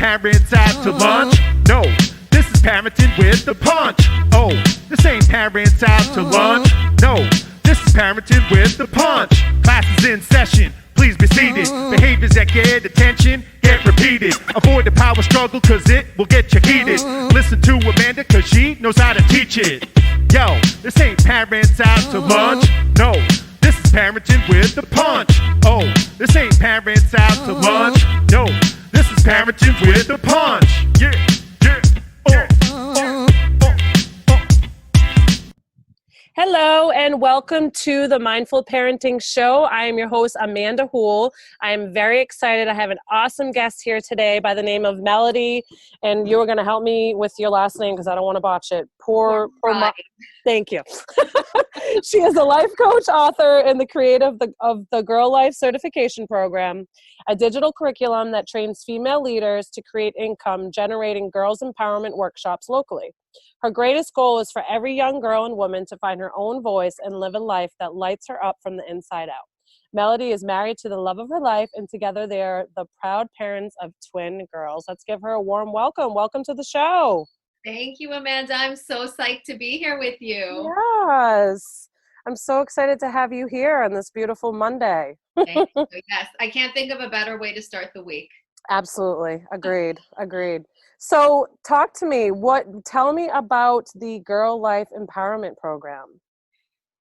parents out to lunch. No, this is parenting with the punch. Oh, this ain't parents out to lunch. No, this is parenting with the punch. Class is in session. Please be seated. Behaviors that get attention get repeated. Avoid the power struggle cause it will get you heated. Listen to Amanda cause she knows how to teach it. Yo, this ain't parents out to lunch. No, this is parenting with the punch. Oh, this ain't parents out to lunch. No, this is parenting with the punch. Yeah, yeah, Hello and welcome to the Mindful Parenting Show. I am your host, Amanda Houle. I am very excited. I have an awesome guest here today by the name of Melody, and you're going to help me with your last name because I don't want to botch it. Pourmoradi. Thank you. She is a life coach, author, and the creator of the GiRLiFE Certification Program, a digital curriculum that trains female leaders to create income, generating girls' empowerment workshops locally. Her greatest goal is for every young girl and woman to find her own voice and live a life that lights her up from the inside out. Melody is married to the love of her life, and together they are the proud parents of twin girls. Let's give her a warm welcome. Welcome to the show. Thank you, Amanda. I'm so psyched to be here with you. Yes. I'm so excited to have you here on this beautiful Monday. Thank you. Yes, I can't think of a better way to start the week. Absolutely. Agreed. So talk to me. Tell me about the GiRLiFE Empowerment Program.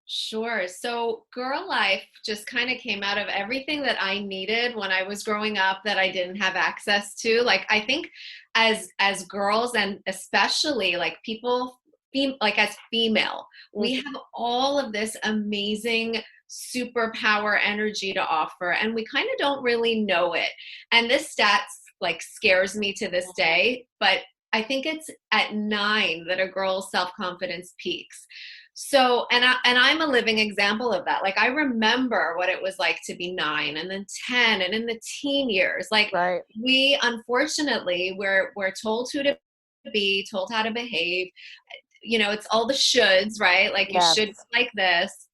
Sure. So GiRLiFE just kind of came out of everything that I needed when I was growing up that I didn't have access to. Like, I think as girls, and especially like people, like as female, we have all of this amazing superpower energy to offer, and we kind of don't really know it. And this stats like scares me to this day, but I think it's at 9 that a girl's self-confidence peaks. So, and I'm a living example of that. Like, I remember what it was like to be 9 and then 10 and in the teen years. Like, right. We, unfortunately, we're told who to be, told how to behave. You know, it's all the shoulds, right? Like, you should be like this.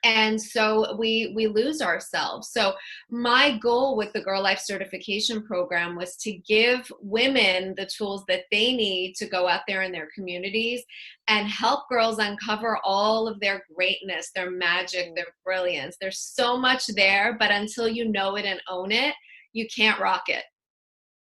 And so we lose ourselves. So my goal with the GiRLiFE Certification Program was to give women the tools that they need to go out there in their communities and help girls uncover all of their greatness, their magic, their brilliance. There's so much there, but until you know it and own it, you can't rock it.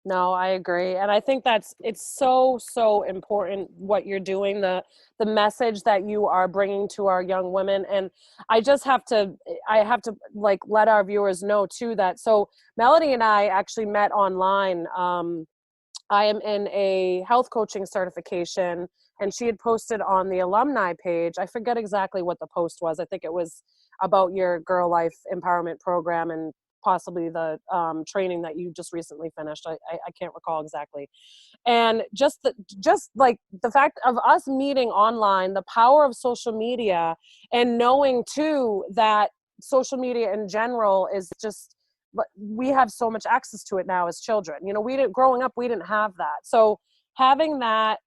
No, I agree. And I think it's so important what you're doing, the message that you are bringing to our young women. And I have to like let our viewers know too that, so Melody and I actually met online. I am in a health coaching certification, and she had posted on the alumni page. I forget exactly what the post was. I think it was about your GiRLiFE Empowerment Program and possibly the training that you just recently finished. I can't recall exactly. And just like the fact of us meeting online, the power of social media, and knowing too that social media in general is just, we have so much access to it now as children. You know, growing up, we didn't have that. So having that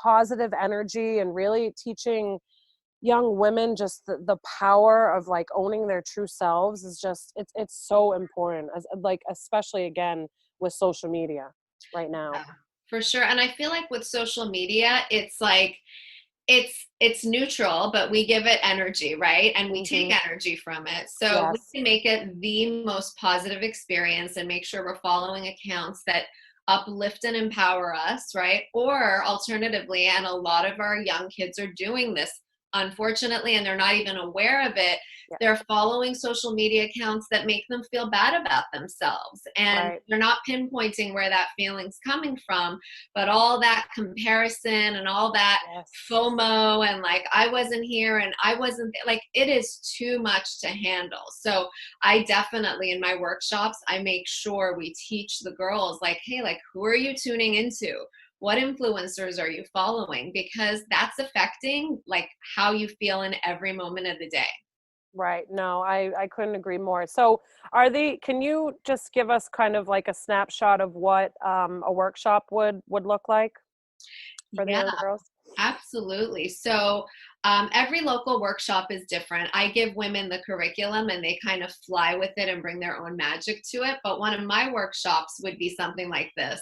positive energy and really teaching young women just the power of like owning their true selves is just, it's so important, as like, especially again with social media right now. Yeah, for sure. And I feel like with social media, it's like it's neutral, but we give it energy, right? And we take energy from it. So we can make it the most positive experience and make sure we're following accounts that uplift and empower us, right? Or alternatively, and a lot of our young kids are doing this, unfortunately, and they're not even aware of it, they're following social media accounts that make them feel bad about themselves. And they're not pinpointing where that feeling's coming from, but all that comparison and all that FOMO and like, I wasn't here and I wasn't, like, it is too much to handle. So I definitely, in my workshops, I make sure we teach the girls like, hey, like, who are you tuning into? What influencers are you following? Because that's affecting like how you feel in every moment of the day. Right. No, I couldn't agree more. So can you just give us kind of like a snapshot of what a workshop would look like for the young girls? Absolutely. So Every local workshop is different. I give women the curriculum and they kind of fly with it and bring their own magic to it. But one of my workshops would be something like this.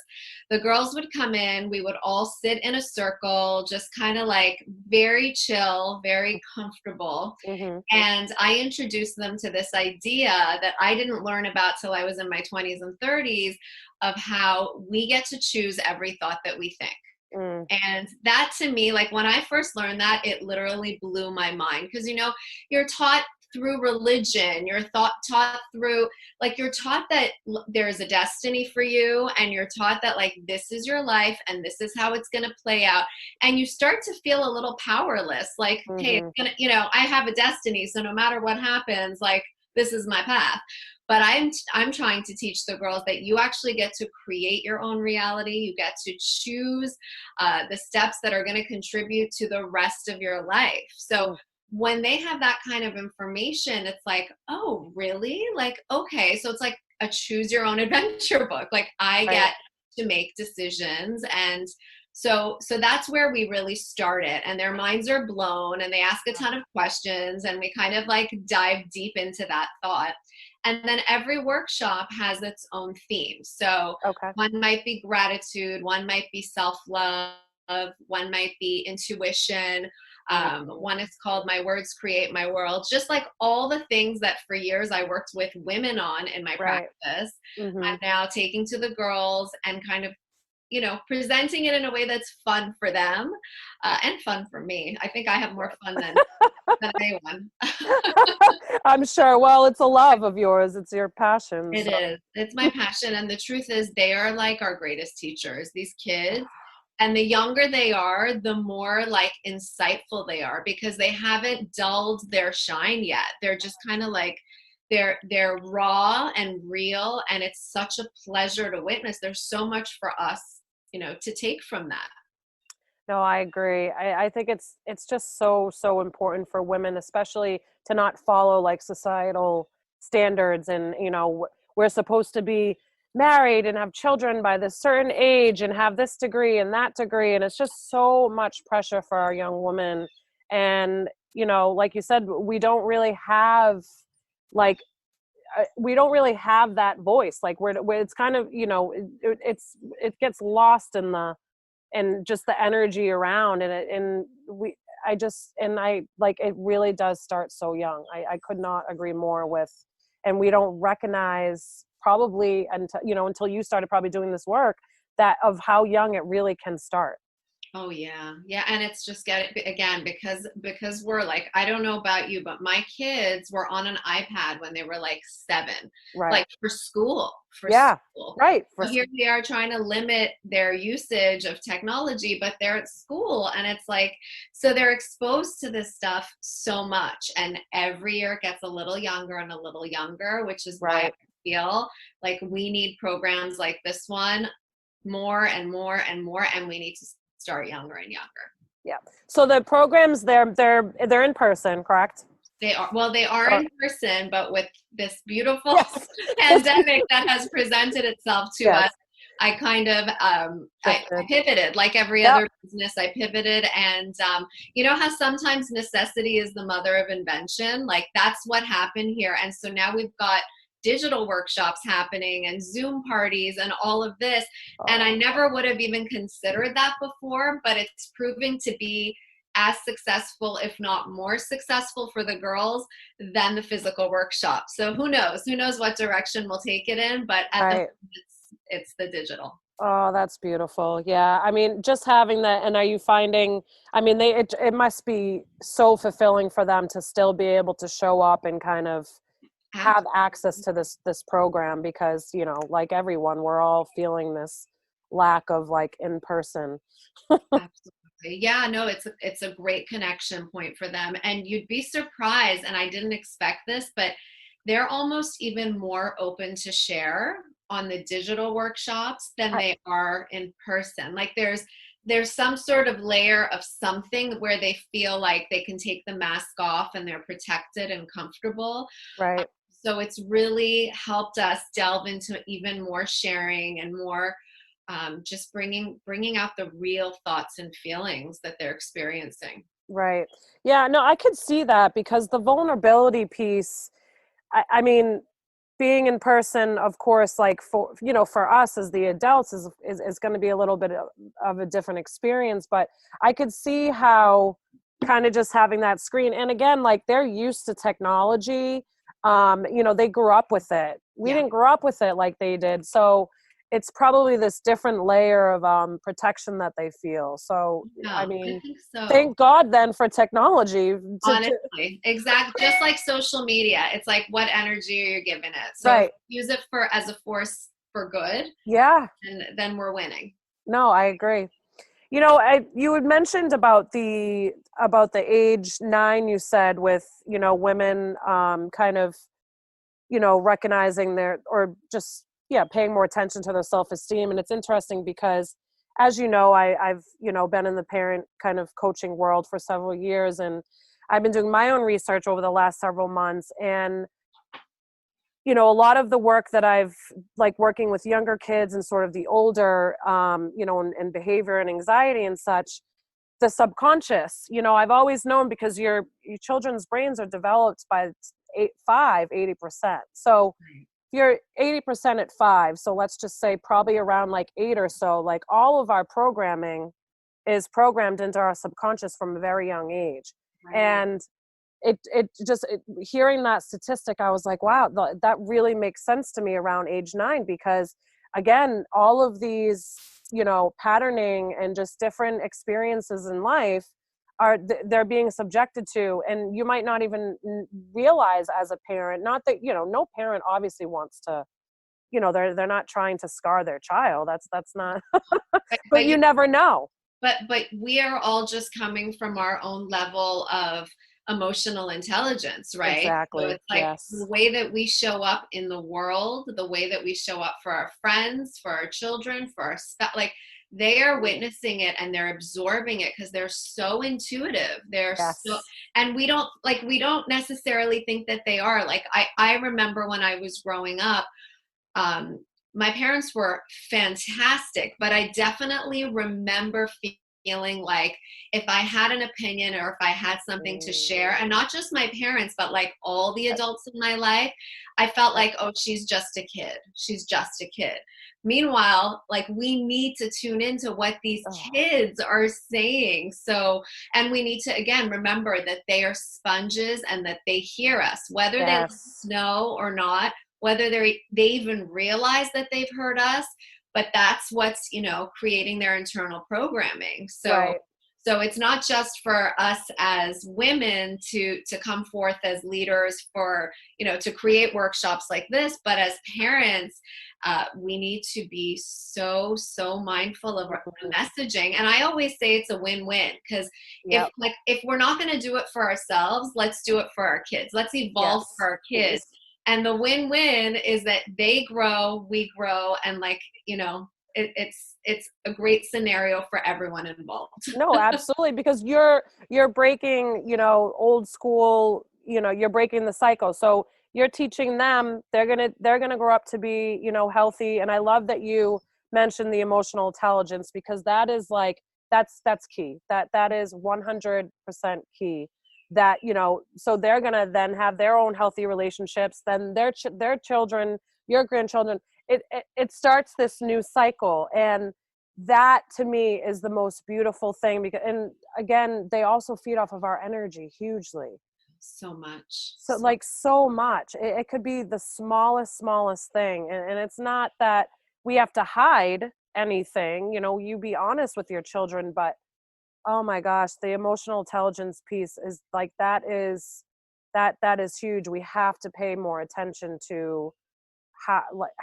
The girls would come in, we would all sit in a circle, just kind of like very chill, very comfortable. Mm-hmm. And I introduced them to this idea that I didn't learn about till I was in my 20s and 30s, of how we get to choose every thought that we think. Mm. And that, to me, like when I first learned that, it literally blew my mind. Because, you're taught through religion, you're taught through, like, you're taught that there's a destiny for you, and you're taught that, like, this is your life and this is how it's going to play out. And you start to feel a little powerless, like, hey, it's gonna, I have a destiny, so no matter what happens, like, this is my path. But I'm trying to teach the girls that you actually get to create your own reality. You get to choose the steps that are going to contribute to the rest of your life. So when they have that kind of information, it's like, oh, really? Like, okay. So it's like a choose your own adventure book. Like, I get to make decisions. And so that's where we really started, and their minds are blown and they ask a ton of questions, and we kind of like dive deep into that thought. And then every workshop has its own theme. So one might be gratitude, one might be self-love, one might be intuition. One is called My Words Create My World. Just like all the things that for years I worked with women on in my practice, I'm now taking to the girls and kind of, presenting it in a way that's fun for them and fun for me. I think I have more fun than anyone. I'm sure. Well, it's a love of yours. It's your passion. It is. It's my passion. And the truth is, they are like our greatest teachers, these kids. And the younger they are, the more like insightful they are, because they haven't dulled their shine yet. They're just kind of like, they're raw and real. And it's such a pleasure to witness. There's so much for us, to take from that. No, I agree. I think it's just so important for women, especially to not follow like societal standards. And, we're supposed to be married and have children by this certain age and have this degree and that degree. And it's just so much pressure for our young women. And, like you said, we don't really have that voice. Like where it's kind of, it gets lost in just the energy around, and it really does start so young. I could not agree more with, and we don't recognize probably until you started probably doing this work, that of how young it really can start. Oh yeah. Yeah. And it's just because we're like, I don't know about you, but my kids were on an iPad when they were like 7, like for school. School. Right. So here we are trying to limit their usage of technology, but they're at school, and it's like, so they're exposed to this stuff so much. And every year it gets a little younger and a little younger, which is why I feel like we need programs like this one more and more and more, and we need to start younger and younger. Yeah. So the programs, they're in person, correct? They are in person, but with this beautiful pandemic that has presented itself to us, I kind of I pivoted like every other business. I pivoted, and how sometimes necessity is the mother of invention. Like that's what happened here. And so now we've got digital workshops happening and Zoom parties and all of this. And I never would have even considered that before, but it's proving to be as successful, if not more successful for the girls than the physical workshop. So who knows what direction we'll take it in, but at the moment, it's the digital. Oh, that's beautiful. Yeah. I mean, just having that, and are you finding, I mean, it must be so fulfilling for them to still be able to show up and kind of have access to this program, because like everyone, we're all feeling this lack of like in person. Absolutely. Yeah, no, it's a great connection point for them. And you'd be surprised, and I didn't expect this, but they're almost even more open to share on the digital workshops than they are in person. Like there's some sort of layer of something where they feel like they can take the mask off and they're protected and comfortable. Right. So it's really helped us delve into even more sharing and more just bringing out the real thoughts and feelings that they're experiencing. Right. Yeah, no, I could see that because the vulnerability piece, I mean, being in person, of course, like for, for us as the adults is going to be a little bit of a different experience, but I could see how kind of just having that screen, and again, like they're used to technology, they grew up with it. We Yeah. didn't grow up with it like they did. So it's probably this different layer of protection that they feel. So, I No, I mean, think so. thank God then for technology to Honestly, exactly. Just like social media, it's like what energy are you giving it? So if right. you use it for as a force for good, Yeah. and then we're winning. No, I agree. You had mentioned about the age 9, you said, with, women kind of, recognizing their, or just, yeah, paying more attention to their self-esteem. And it's interesting because, as you know, I've, been in the parent kind of coaching world for several years, and I've been doing my own research over the last several months. And a lot of the work that I've, like, working with younger kids and sort of the older, and behavior and anxiety and such, the subconscious, I've always known, because your children's brains are developed by 80%. So if you're 80% at 5, so let's just say probably around like 8 or so, like all of our programming is programmed into our subconscious from a very young age. Right. And hearing that statistic, I was like, wow, that really makes sense to me around age 9, because again, all of these, patterning and just different experiences in life are they're being subjected to, and you might not even realize as a parent, not that, no parent obviously wants to, they're not trying to scar their child. That's not, but But you never know. but we are all just coming from our own level of emotional intelligence, right? So Exactly. it's like the Yes. way that we show up in the world, the way that we show up for our friends, for our children, for our like they are witnessing it and they're absorbing it because they're so intuitive. They're so, Yes. and we don't necessarily think that they are. Like I remember when I was growing up, um, my parents were fantastic, but I definitely remember feeling like if I had an opinion or if I had something to share, and not just my parents, but like all the adults in my life, I felt like, oh, she's just a kid. She's just a kid. Meanwhile, like we need to tune into what these Oh, kids are saying. So, and we need to, again, remember that they are sponges and that they hear us, whether they yes. know or not, whether they even realize that they've heard us, but that's what's creating their internal programming. So Right. it's not just for us as women to come forth as leaders for to create workshops like this, but as parents, we need to be so mindful of the messaging. And I always say it's a win-win, because Yep. if we're not going to do it for ourselves, let's do it for our kids. Let's evolve Yes. for our kids. And the win-win is that they grow, we grow, and it's a great scenario for everyone involved. No, absolutely, because you're breaking, old school, you're breaking the cycle. So you're teaching them, they're gonna grow up to be, healthy. And I love that you mentioned the emotional intelligence, because that is like that's key. That is 100% key. That, so they're gonna then have their own healthy relationships, then their children, your grandchildren. It starts this new cycle. And that to me is the most beautiful thing, because, and again, they also feed off of our energy hugely. So much. So like so much, it could be the smallest thing. And it's not that we have to hide anything, you be honest with your children. But oh my gosh, the emotional intelligence piece is like, that is huge. We have to pay more attention to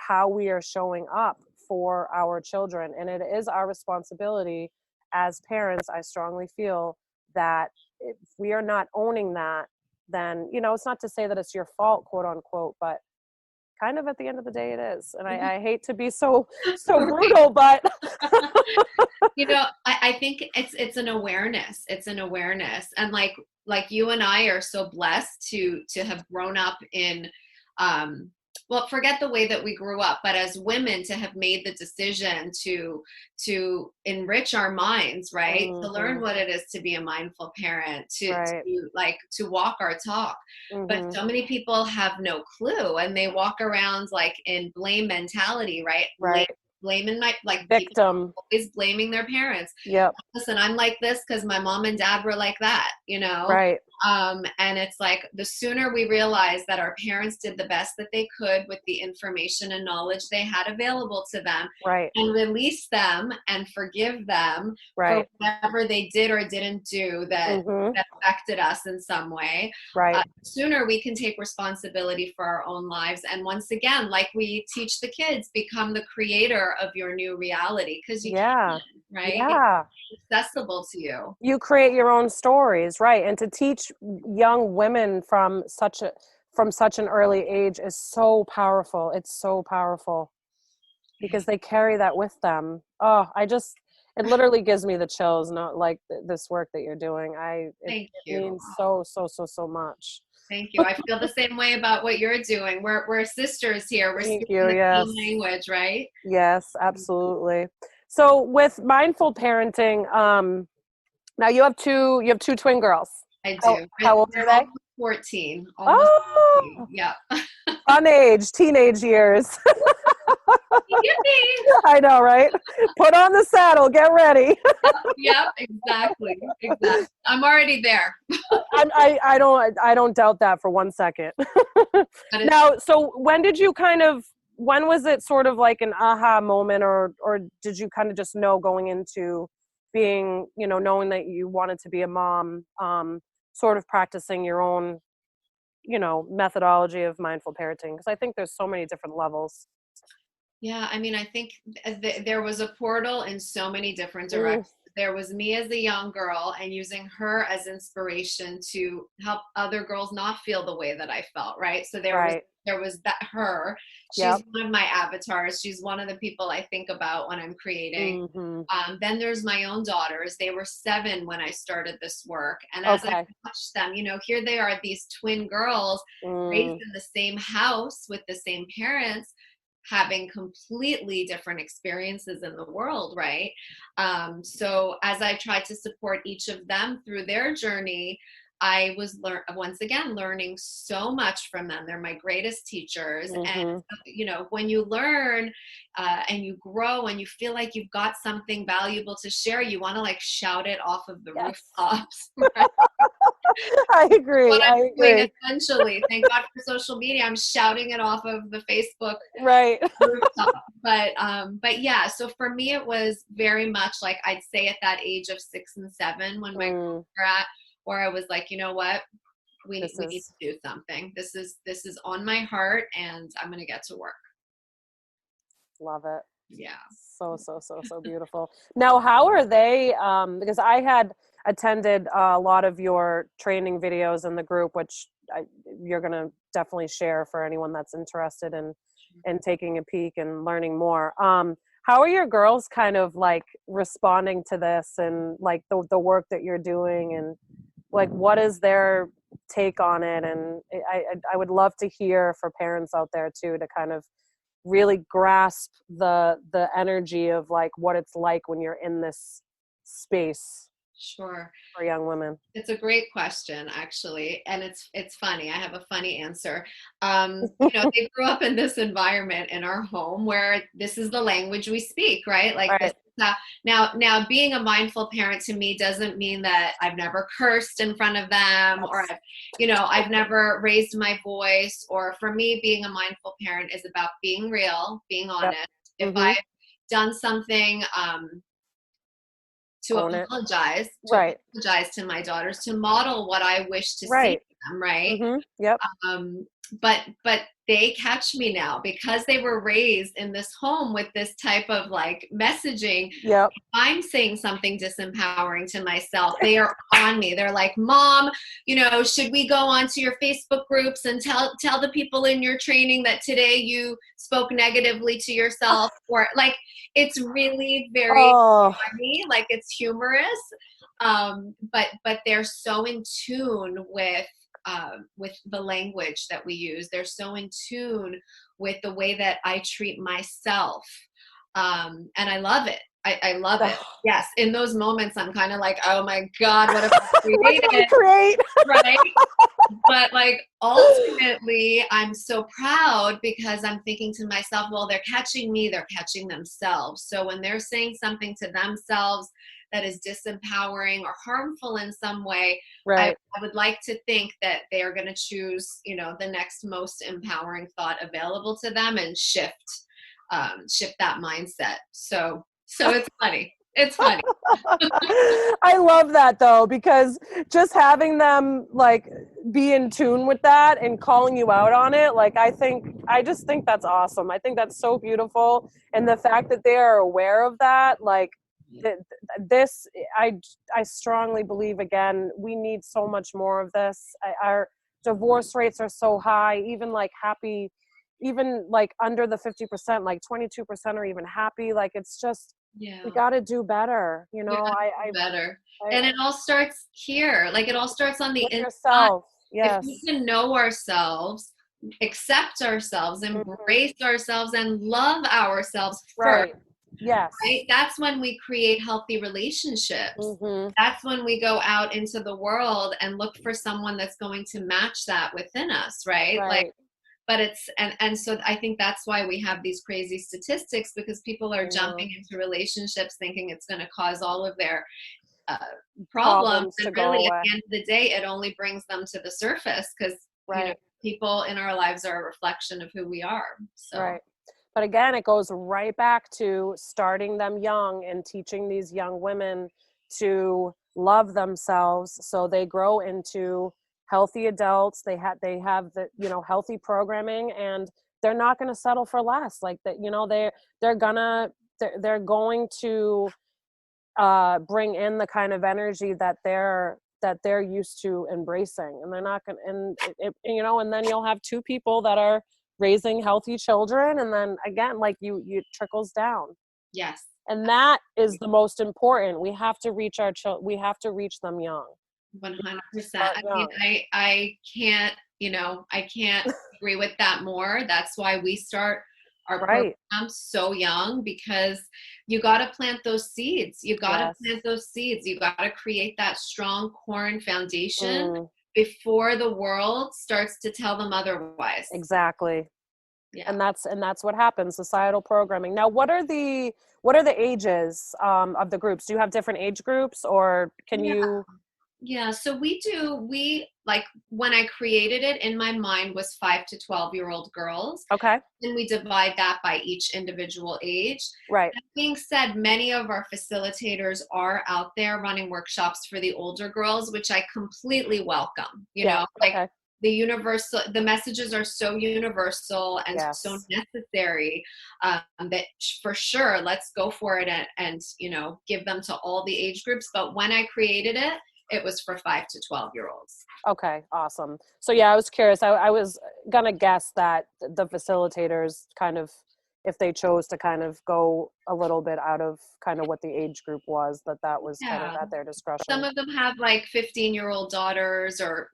how we are showing up for our children. And it is our responsibility as parents, I strongly feel, that if we are not owning that, then, it's not to say that it's your fault, quote unquote, but kind of at the end of the day it is. And I hate to be so Right. brutal, but I think it's an awareness. It's an awareness. And like you and I are so blessed to have grown up in well, forget the way that we grew up, but as women to have made the decision to enrich our minds, right? To learn what it is to be a mindful parent, Right. to walk our talk. But Mm-hmm. so many people have no clue, and they walk around like in blame mentality, right? Right. Blaming people Victim. always blaming their parents. Yep. Listen, I'm like this because my mom and dad were like that, Right. and it's like the sooner we realize that our parents did the best that they could with the information and knowledge they had available to them, Right. and release them and forgive them for Right. whatever they did or didn't do that Mm-hmm. affected us in some way, Right. sooner we can take responsibility for our own lives. And once again, like we teach the kids, become the creator of your new reality, because you Yeah. can, right? Yeah. It's accessible to you. You create your own stories, right? And to teach young women from such an early age is so powerful. It's so powerful because they carry that with them. Oh, it literally gives me the chills. Not like this work that you're doing. It Thank you. means so, so, so, so much. Thank you. I feel the same way about what you're doing. We're sisters here. We're Thank speaking you. the Yes. same language, right? Yes, absolutely. So with mindful parenting, now you have two twin girls. I How, do. how old are They're they? almost 14. Almost 14. Oh, Yeah. fun age, teenage years. Yippee! I know, right? Put on the saddle, get ready. Yep, exactly. Exactly. I'm already there. I don't doubt that for 1 second. But Now, so when was it sort of like an aha moment, or did you kind of just know going into being, knowing that you wanted to be a mom, sort of practicing your own, methodology of mindful parenting? Because I think there's so many different levels. yeah, I mean, I think there was a portal in so many different Mm, directions. There was me as a young girl and using her as inspiration to help other girls not feel the way that I felt, right? So right. there was that her. She's Yep. one of my avatars. She's one of the people I think about when I'm creating. Mm-hmm. Then there's my own daughters. They were 7 when I started this work. And as I Okay. watched them, here they are, these twin girls raised Mm, in the same house with the same parents, having completely different experiences in the world, right? So as I tried to support each of them through their journey, I was once again learning so much from them. They're my greatest teachers. And mm-hmm. when you learn and you grow and you feel like you've got something valuable to share, you want to like shout it off of the Yes. rooftops. Right? I agree. What I'm I doing agree. essentially. Thank God for social media. I'm shouting it off of the Facebook Right. rooftop. But yeah, so for me it was very much like I'd say at that age of 6 and 7 when my girls were at, where I was like, you know what, we need to do something. This is on my heart, and I'm gonna get to work. Love it. Yeah. So, so, so, so beautiful. Now, how are they? Because I had attended a lot of your training videos in the group, which you're going to definitely share for anyone that's interested in taking a peek and learning more. How are your girls kind of like responding to this and like the work that you're doing, and like what is their take on it? And I would love to hear for parents out there too, to kind of really grasp the energy of like what it's like when you're in this space. Sure. For young women. It's a great question, actually, and it's funny. I have a funny answer. They grew up in this environment in our home where this is the language we speak, right? Like Right. this. Now, being a mindful parent to me doesn't mean that I've never cursed in front of them, or I've never raised my voice. Or for me, being a mindful parent is about being real, being honest. Yep. If I've done something, to Own it. apologize, Right. to my daughters, to model what I wish to see Right. them, right? Yep. But they catch me now because they were raised in this home with this type of like messaging. Yep. If I'm saying something disempowering to myself, they are on me. They're like, Mom, should we go onto your Facebook groups and tell the people in your training that today you spoke negatively to yourself? Or like, it's really very funny, like it's humorous. But they're so in tune with with the language that we use. They're so in tune with the way that I treat myself. And I love it. I love it. Yes. In those moments, I'm kind of like, oh my God, what have I created? What did we create? Right. But like, ultimately, I'm so proud because I'm thinking to myself, well, they're catching me, they're catching themselves. So when they're saying something to themselves that is disempowering or harmful in some way, Right. I would like to think that they are going to choose, the next most empowering thought available to them and shift that mindset. So it's funny. It's funny. I love that though, because just having them like be in tune with that and calling you out on it, like I just think that's awesome. I think that's so beautiful. And the fact that they are aware of that, like this, I strongly believe, again, we need so much more of this. Our divorce rates are so high, even like under the 50%, like 22% are even happy. Like, it's just, we got to do better. Better. And it all starts here. Like, it all starts on the inside. Yourself. Yes. If we can know ourselves, accept ourselves, embrace ourselves, and love ourselves first. Right. Yes. Right? That's when we create healthy relationships. That's when we go out into the world and look for someone that's going to match that within us, right? Like, but it's, and so I think that's why we have these crazy statistics, because people are jumping into relationships thinking it's going to cause all of their problems. And really, at the end of the day, it only brings them to the surface, because people in our lives are a reflection of who we are. So. Right. But again, it goes right back to starting them young and teaching these young women to love themselves, so they grow into healthy adults. They have the, healthy programming, and they're not going to settle for less. Like that, they're going to bring in the kind of energy that they're used to embracing, and they're not going to, and then you'll have two people that are raising healthy children, and then again, like you trickles down. Yes. And that is the most important. We have to reach we have to reach them young. 100%. I mean, I can't agree with that more. That's why we start our program so young, because you got to plant those seeds. You got to plant those seeds. You got to create that strong core and foundation before the world starts to tell them otherwise. Exactly. Yeah. And that's what happens. Societal programming. Now, what are the ages of the groups? Do you have different age groups, or can you? Yeah. So we like, when I created it, in my mind was 5 to 12-year-old girls. Okay. And we divide that by each individual age. Right. That being said, many of our facilitators are out there running workshops for the older girls, which I completely welcome. The messages are so universal and so necessary, that for sure, let's go for it and give them to all the age groups. But when I created it, it was for 5 to 12-year-olds. Okay, awesome. So I was curious. I was gonna guess that the facilitators kind of, if they chose to kind of go a little bit out of kind of what the age group was, that was kind of at their discretion. Some of them have like 15-year-old daughters, or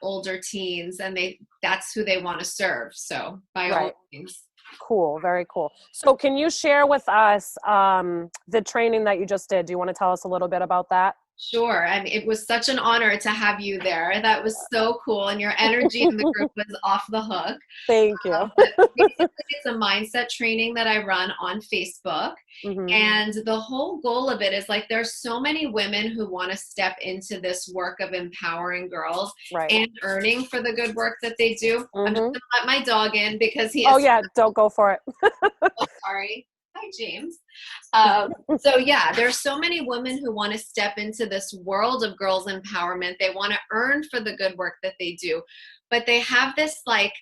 older teens, and that's who they want to serve. So by all means. Cool, very cool. So can you share with us the training that you just did? Do you want to tell us a little bit about that? Sure. I mean, it was such an honor to have you there. That was so cool. And your energy in the group was off the hook. Thank you. Basically, it's a mindset training that I run on Facebook. And the whole goal of it is, like, there's so many women who want to step into this work of empowering girls and earning for the good work that they do. I'm just going to let my dog in because he is. Oh, yeah. Don't go for it. Oh, sorry. Hi, James. There's so many women who want to step into this world of girls empowerment. They want to earn for the good work that they do, but they have this, like,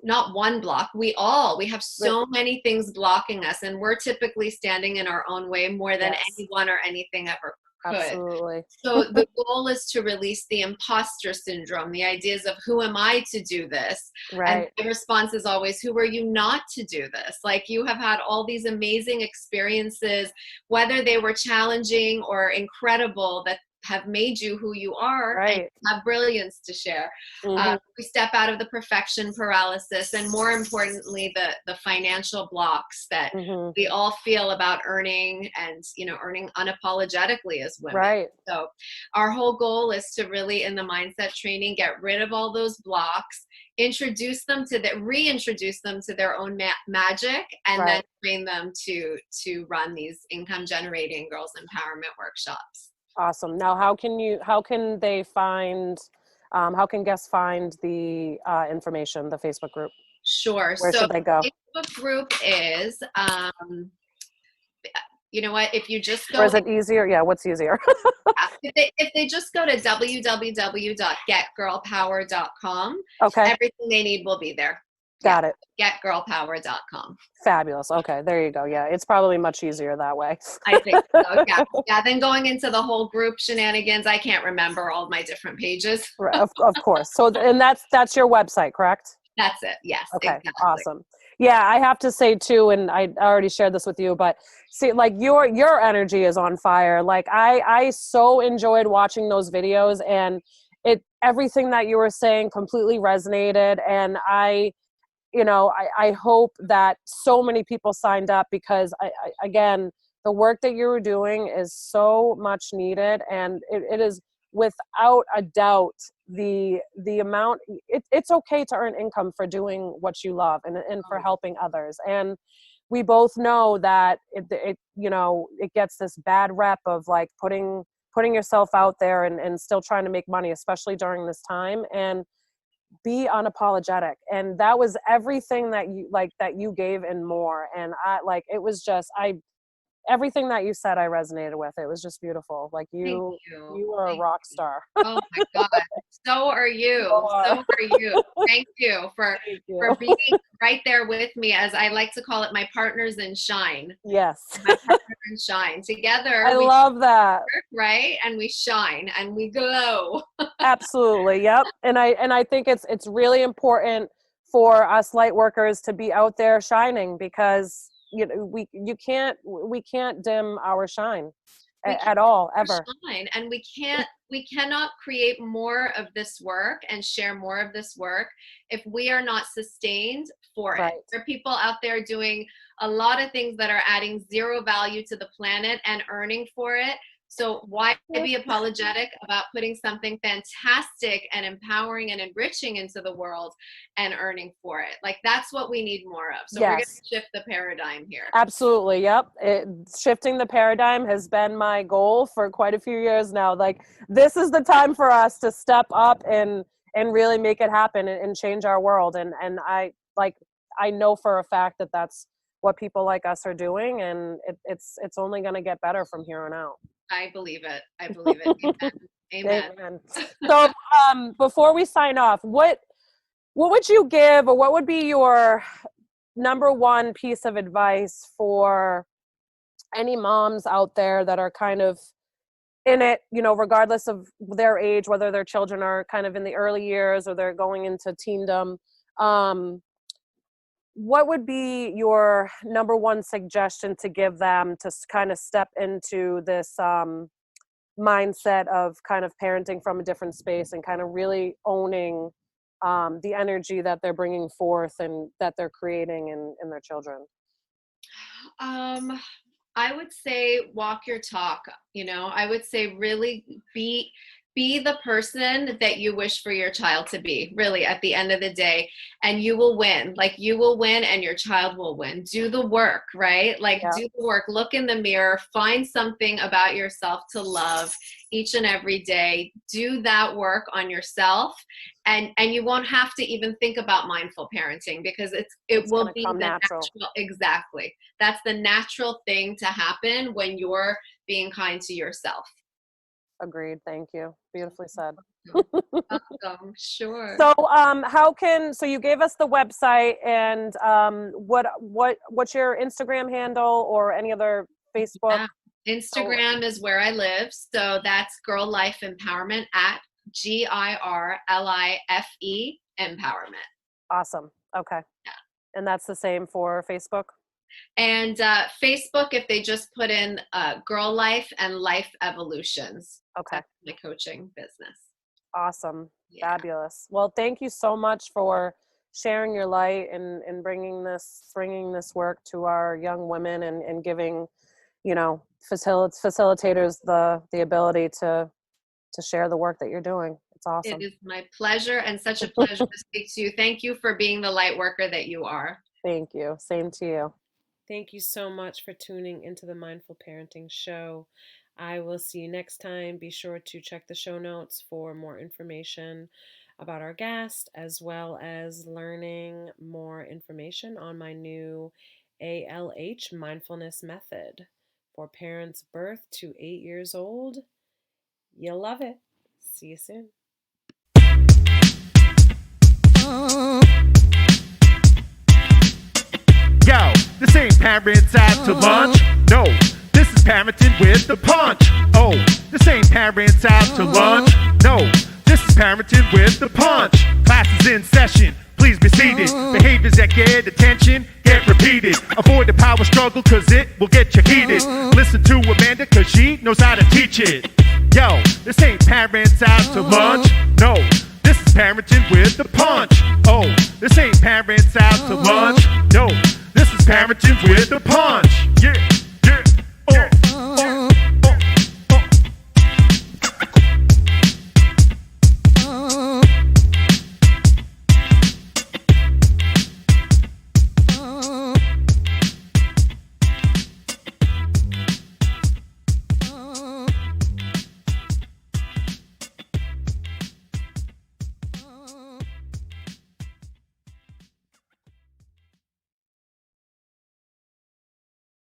not one block. We have so many things blocking us, and we're typically standing in our own way more than anyone or anything ever could. Absolutely. So the goal is to release the imposter syndrome, the ideas of, who am I to do this? And the response is always, who are you not to do this? Like, you have had all these amazing experiences, whether they were challenging or incredible, that have made you who you are, and Right. have brilliance to share. Mhm. We step out of the perfection paralysis, and more importantly, the financial blocks that Mhm. we all feel about earning, and earning unapologetically as women. Right. So our whole goal is to really, in the mindset training, get rid of all those blocks, reintroduce them to their own magic, and then Right. train them to run these income generating girls empowerment workshops. Awesome. Now, how can they find, how can guests find the information, the Facebook group? Sure. Where So should they go? Facebook group is, you know what, if you just Or go, is it easier? Yeah, what's easier? if they just go to www.getgirlpower.com, Okay, everything they need will be there. Yeah, got it. getgirlpower.com. Fabulous. Okay, there you go. Yeah, it's probably much easier that way. I think so. Yeah. Yeah. Then going into the whole group shenanigans, I can't remember all my different pages. Right, of course. So, and that's your website, correct? That's it. Yes, Okay, exactly. awesome. Yeah, I have to say too, and I already shared this with you, but see, like your energy is on fire. Like I so enjoyed watching those videos, and everything that you were saying completely resonated, and I hope that so many people signed up, because again, the work that you were doing is so much needed, and it is without a doubt the amount. It's okay to earn income for doing what you love, and for helping others. And we both know that it gets this bad rep of like putting yourself out there, and still trying to make money, especially during this time. And be unapologetic, and that was everything that you gave and more. And it was just everything that you said I resonated with. It was just beautiful. Like Thank you you. you are a Thank rock you. star. Oh my God. So are you. You So are. are you. Thank you for Thank you. being right there with me, as I like to call it, my partners in shine. Yes. My partner in shine. Together I we love that. work, right? And we shine and we glow. Absolutely. Yep. And I think it's really important for us light workers to be out there shining, because we can't dim our shine We at all, can't ever. shine, and we cannot create more of this work and share more of this work if we are not sustained for it. Right. There are people out there doing a lot of things that are adding zero value to the planet and earning for it. So why be apologetic about putting something fantastic and empowering and enriching into the world and earning for it? Like, that's what we need more of. So we're going Yes. to shift the paradigm here. Absolutely. Yep. Shifting the paradigm has been my goal for quite a few years now. Like, this is the time for us to step up and really make it happen, and change our world. And I know for a fact that that's what people like us are doing, and it's only going to get better from here on out. I believe it. I believe it. Amen. Amen. Amen. So, before we sign off, what would you give, or what would be your number one piece of advice for any moms out there that are kind of in it, regardless of their age, whether their children are kind of in the early years or they're going into teendom? What would be your number one suggestion to give them to kind of step into this mindset of kind of parenting from a different space, and kind of really owning the energy that they're bringing forth and that they're creating in their children? I would say walk your talk. I would say really be the person that you wish for your child to be, really, at the end of the day. And you will win. Like, you will win and your child will win. Do the work, right? Like, Yeah. do the work. Look in the mirror. Find something about yourself to love each and every day. Do that work on yourself. And you won't have to even think about mindful parenting, because it will be come the natural. exactly. That's the natural thing to happen when you're being kind to yourself. Agreed. Thank you. Beautifully said. Welcome. Sure. So, so you gave us the website, and what's your Instagram handle or any other Facebook? Yeah. Instagram is where I live. So that's GiRLiFE Empowerment, at GiRLiFE Empowerment. Awesome. Okay. Yeah. And that's the same for Facebook? And Facebook, if they just put in GiRLiFE and Life Evolutions. Okay. That's my coaching business. Awesome. Yeah. Fabulous. Well, thank you so much for sharing your light and bringing this work to our young women and giving, facilitators the ability to share the work that you're doing. It's awesome. It is my pleasure and such a pleasure to speak to you. Thank you for being the light worker that you are. Thank you. Same to you. Thank you so much for tuning into the Mindful Parenting Show. I will see you next time. Be sure to check the show notes for more information about our guest, as well as learning more information on my new ALH mindfulness method for parents birth to 8 years old. You'll love it. See you soon. Yo, this ain't parents out to lunch. No, this is parenting with the punch. Oh, this ain't parents out to lunch. No, this is parenting with the punch. Class is in session. Please be seated. Behaviors that get attention get repeated. Avoid the power struggle cause it will get you heated. Listen to Amanda cause she knows how to teach it. Yo, this ain't parents out to lunch. No, this is parenting with the punch. Oh, this ain't parents out to lunch. No, this is parenting with the punch.